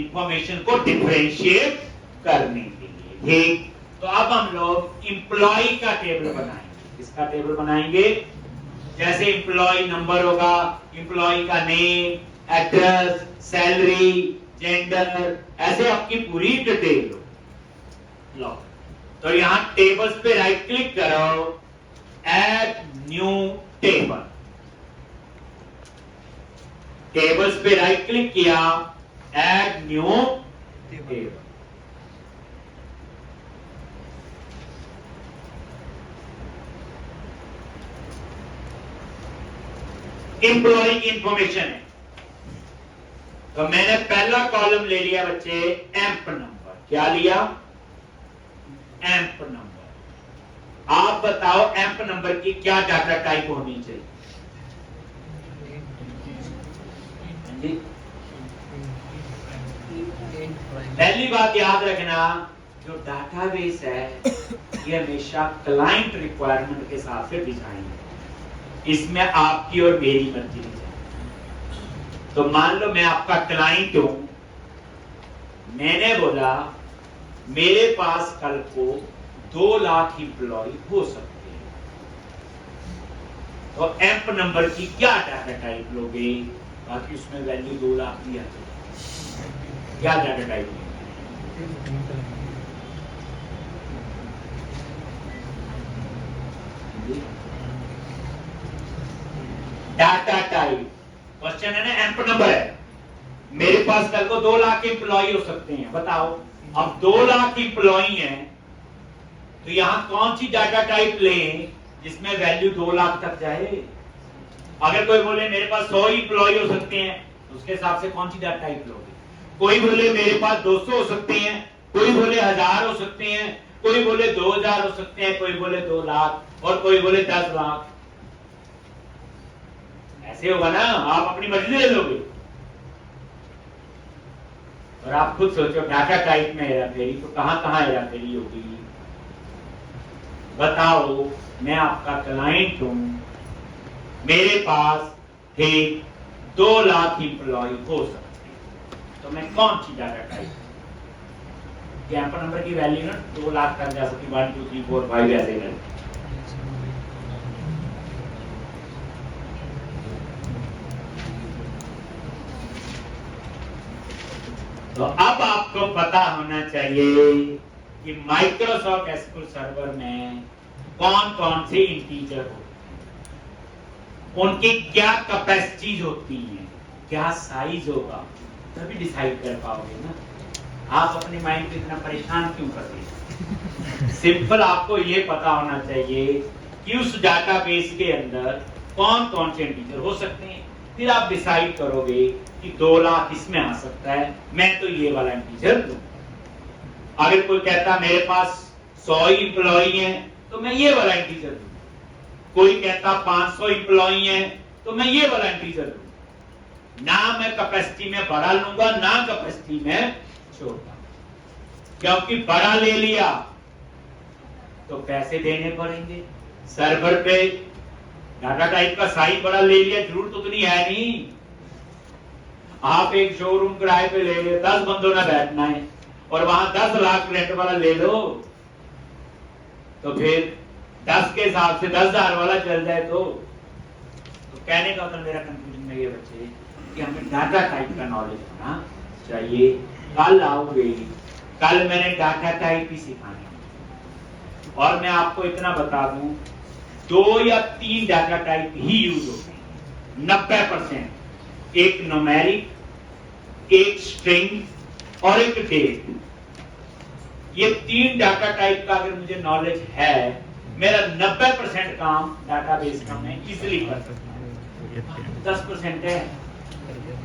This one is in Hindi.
इंफॉर्मेशन को डिफरेंशिएट करने के लिए। ठीक, तो अब हम लोग एम्प्लॉय का टेबल बनाएंगे। किसका टेबल बनाएंगे? जैसे एम्प्लॉय नंबर होगा, एम्प्लॉय का नेम, एड्रेस, सैलरी, जेंडर, ऐसे आपकी पूरी डिटेल लो। तो यहां टेबल्स पे राइट क्लिक करो, ऐड न्यू टेबल। टेबल्स पे राइट क्लिक किया, ऐड न्यू टेबल। एम्प्लॉय की इंफॉर्मेशन है, तो मैंने पहला कॉलम ले लिया बच्चे एम्प नंबर। क्या लिया? Amp number. आप बताओ एम्प नंबर की क्या डाटा टाइप होनी चाहिए? पहली बात याद रखना, जो डाटाबेस है ये हमेशा क्लाइंट रिक्वायरमेंट के हिसाब से डिजाइन है, इसमें आपकी और मेरी मर्जी नहीं है। तो मान लो मैं आपका क्लाइंट हूं, मैंने बोला मेरे पास कल को 2 लाख एम्प्लॉय हो सकते हैं, तो एम्प नंबर की क्या डाटा टाइप लोगे? बाकी उसमें वैल्यू 2 लाख दिया, क्या data type? Data type question है ना, एम्प नंबर है। मेरे पास कल को 2 लाख एम्प्लॉय हो सकते हैं, बताओ। अब 2 लाख एम्प्लॉय हैं, तो यहां कौन सी डाटा टाइप लें जिसमें वैल्यू 2 लाख तक जाए? अगर कोई बोले मेरे पास 100 एम्प्लॉय हो सकते हैं, तो उसके हिसाब से कौन सी डाटा टाइप लोगे? कोई बोले मेरे पास 200 हो सकते हैं, कोई बोले 1000 हो सकते हैं, कोई बोले 2000 हो सकते हैं, कोई बोले 2 लाख और कोई बोले 10 लाख। ऐसे होगा ना, आप अपनी मर्जी ले लोगे। और आप खुद सोचो डाटा टाइप में हेरा फेरी तो कहां कहां हेरा फेरी होगी? बताओ, मैं आपका क्लाइंट हूं, मेरे पास थे 2 लाख एम्प्लॉय हो सकते हैं, तो मैं कौन सी डाटा टाइप? एम्प नंबर की वैल्यू ना 2 लाख तक जा सकती, 1 2 3 4 5 ऐसे कर। तो अब आपको पता होना चाहिए कि माइक्रोसॉफ्ट एसक्यूएल सर्वर में कौन कौन से इंटीजर होते हैं, उनकी क्या कैपेसिटीज होती हैं, क्या साइज होगा, तभी डिसाइड कर पाओगे ना। आप अपने माइंड को इतना परेशान क्यों कर रहे हैं? सिंपल आपको ये पता होना चाहिए कि उस डाटाबेस के अंदर कौन कौन से इंटीजर हो सकते हैं, फिर आप डिसाइड करोगे कि 2 लाख इसमें आ सकता है, मैं तो ये वाला इंटीजर दूं। अगर कोई कहता मेरे पास 100 एम्प्लॉय हैं, तो मैं ये वाला इंटीजर दूं। कोई कहता 500 एम्प्लॉय हैं, तो मैं ये वाला इंटीजर दूं। ना मैं कैपेसिटी में बड़ा लूंगा, ना कैपेसिटी में छोटा, क्योंकि बड़ा ले लिया तो पैसे देने पड़ेंगे। सर्वर पे डाटा टाइप का साइज बड़ा ले लिया, जरूरत उतनी है नहीं। आप एक शोरूम किराए पे ले लिया, 10 बंदों ने बैठना है और वहां 10 लाख रेंट वाला ले लो, तो फिर 10 के हिसाब से 10,000 वाला चल जाए तो कहने का मतलब मेरा कंक्लूजन में ये बच्चे कि हमें डाटा टाइप का नॉलेज होना चाहिए। कल आओगे, कल मैंने डाटा टाइप ही सिखानी है, और मैं आपको इतना बता दूं 2 या 3 डाटा टाइप ही यूज होते हैं 90%। एक न्यूमेरिक, एक स्ट्रिंग और एक डेट। ये 3 डाटा टाइप का अगर मुझे नॉलेज है, मेरा 90% काम डाटाबेस का मैं इजीली कर सकता हूं। 10% है